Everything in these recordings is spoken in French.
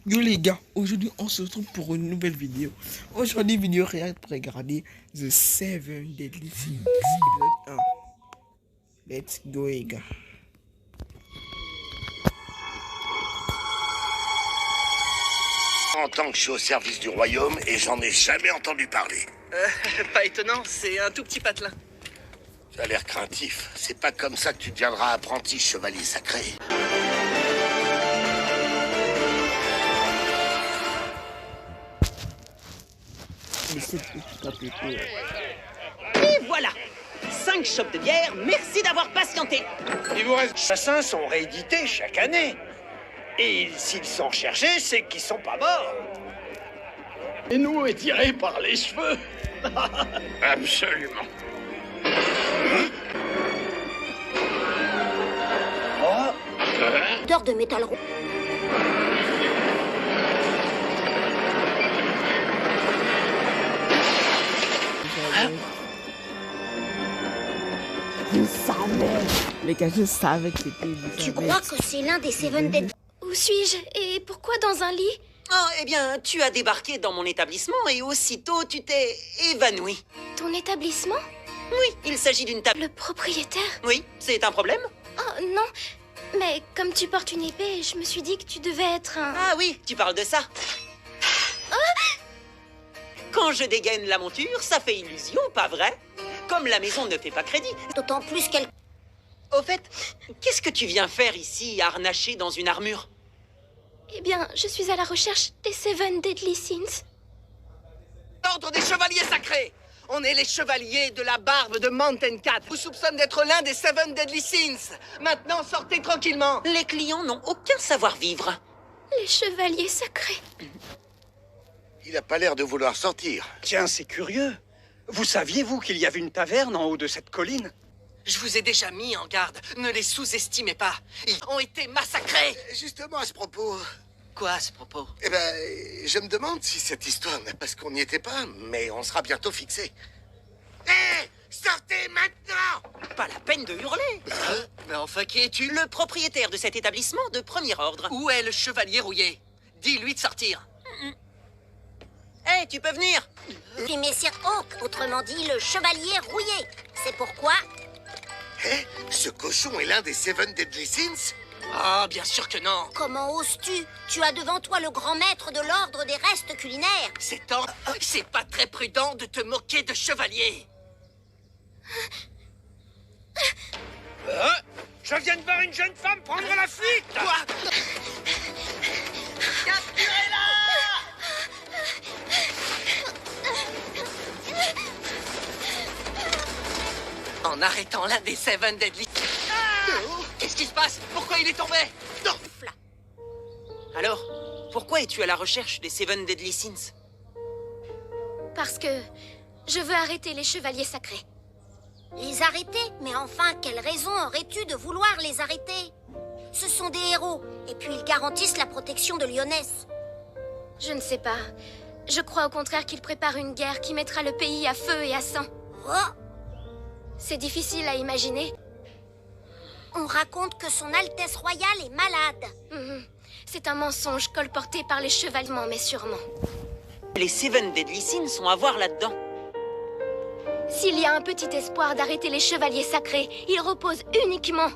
Yo les gars, aujourd'hui on se retrouve pour une nouvelle vidéo. Aujourd'hui vidéo réelle pour regarder The Seven Deadly Sins épisode 1. Let's go les gars. En tant que je suis au service du royaume et j'en ai jamais entendu parler. Pas étonnant, c'est un tout petit patelin. Ça a l'air craintif. C'est pas comme ça que tu deviendras apprenti chevalier sacré. Mais c'est tout à péter. Et voilà 5 chopes de bière, merci d'avoir patienté. Il vous reste... Les assassins sont réédités chaque année. Et s'ils sont recherchés, c'est qu'ils sont pas morts. Et nous est tiré par les cheveux. Absolument. Odeur de métal rouge. Je savais. Les gars, je savais que c'était Tu crois que c'est l'un des Seven Dead? Où suis-je et pourquoi dans un lit? Oh, eh bien, tu as débarqué dans mon établissement et aussitôt tu t'es évanoui. Ton établissement? Oui, il s'agit d'une table. Le propriétaire? Oui, c'est un problème? Oh non, mais comme tu portes une épée, je me suis dit que tu devais être un... Ah oui, tu parles de ça. Quand je dégaine la monture, ça fait illusion, pas vrai? Comme la maison ne fait pas crédit. D'autant plus qu'elle... Au fait, qu'est-ce que tu viens faire ici, harnaché dans une armure? Eh bien, je suis à la recherche des Seven Deadly Sins. Ordre des chevaliers sacrés. On est les chevaliers de la barbe de Mountain Cat. Vous soupçonne d'être l'un des Seven Deadly Sins. Maintenant, sortez tranquillement. Les clients n'ont aucun savoir-vivre. Les chevaliers sacrés. Il a pas l'air de vouloir sortir. Tiens, c'est curieux. Vous saviez-vous qu'il y avait une taverne en haut de cette colline? Je vous ai déjà mis en garde. Ne les sous-estimez pas. Ils ont été massacrés. Justement à ce propos, Quoi à ce propos? eh ben, je me demande si cette histoire, parce qu'on n'y était pas, mais on sera bientôt fixé. Hé, sortez maintenant! Pas la peine de hurler. Mais enfin, qui es-tu? Le propriétaire de cet établissement de premier ordre. Où est le chevalier rouillé? Dis-lui de sortir. Eh, tu peux venir. Puis Messire Hawk, autrement dit le chevalier rouillé. C'est pourquoi... Hé, ce cochon est l'un des Seven Deadly Sins? Ah, bien sûr que non. Comment oses-tu? Tu as devant toi le grand maître de l'ordre des restes culinaires. C'est pas très prudent de te moquer de chevalier. Je viens de voir une jeune femme prendre la fuite. Quoi? En arrêtant l'un des Seven Deadly... Qu'est-ce qui se passe? Pourquoi il est tombé? Non. Alors, pourquoi es-tu à la recherche des Seven Deadly Sins? Parce que je veux arrêter les chevaliers sacrés. Les arrêter? Mais enfin, quelle raison aurais-tu de vouloir les arrêter? Ce sont des héros, et puis ils garantissent la protection de Lyonesse. Je ne sais pas. Je crois au contraire qu'ils préparent une guerre qui mettra le pays à feu et à sang. Oh! C'est difficile à imaginer. On raconte que son Altesse Royale est malade. C'est un mensonge colporté par les chevaliers, mais sûrement. Les Seven Deadly Sins sont à voir là-dedans. S'il y a un petit espoir d'arrêter les chevaliers sacrés, il repose uniquement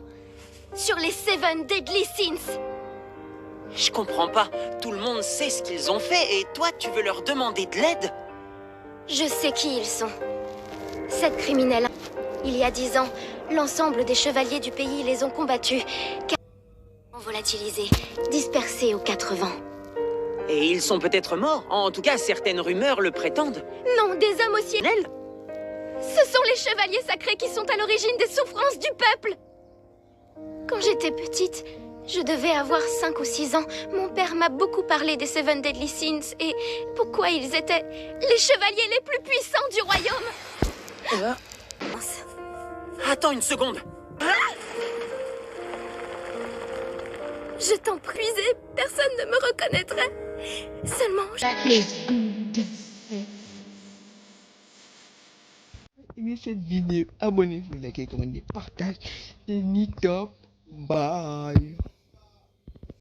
sur les Seven Deadly Sins. Je comprends pas. Tout le monde sait ce qu'ils ont fait et toi, tu veux leur demander de l'aide? Je sais qui ils sont. 7 criminels. Il y a 10 ans, l'ensemble des chevaliers du pays les ont combattus, car ils sont volatilisés, dispersés aux 4 vents. Et ils sont peut-être morts. En tout cas, certaines rumeurs le prétendent. Non, des hommes aussi... Ce sont les chevaliers sacrés qui sont à l'origine des souffrances du peuple. Quand j'étais petite, je devais avoir 5 ou 6 ans. Mon père m'a beaucoup parlé des Seven Deadly Sins et pourquoi ils étaient les chevaliers les plus puissants du royaume. Attends une seconde. Je t'en prie, personne ne me reconnaîtrait. Seulement... Aimez cette vidéo, abonnez-vous, likez, commentez, partagez. C'est Nitop. Bye.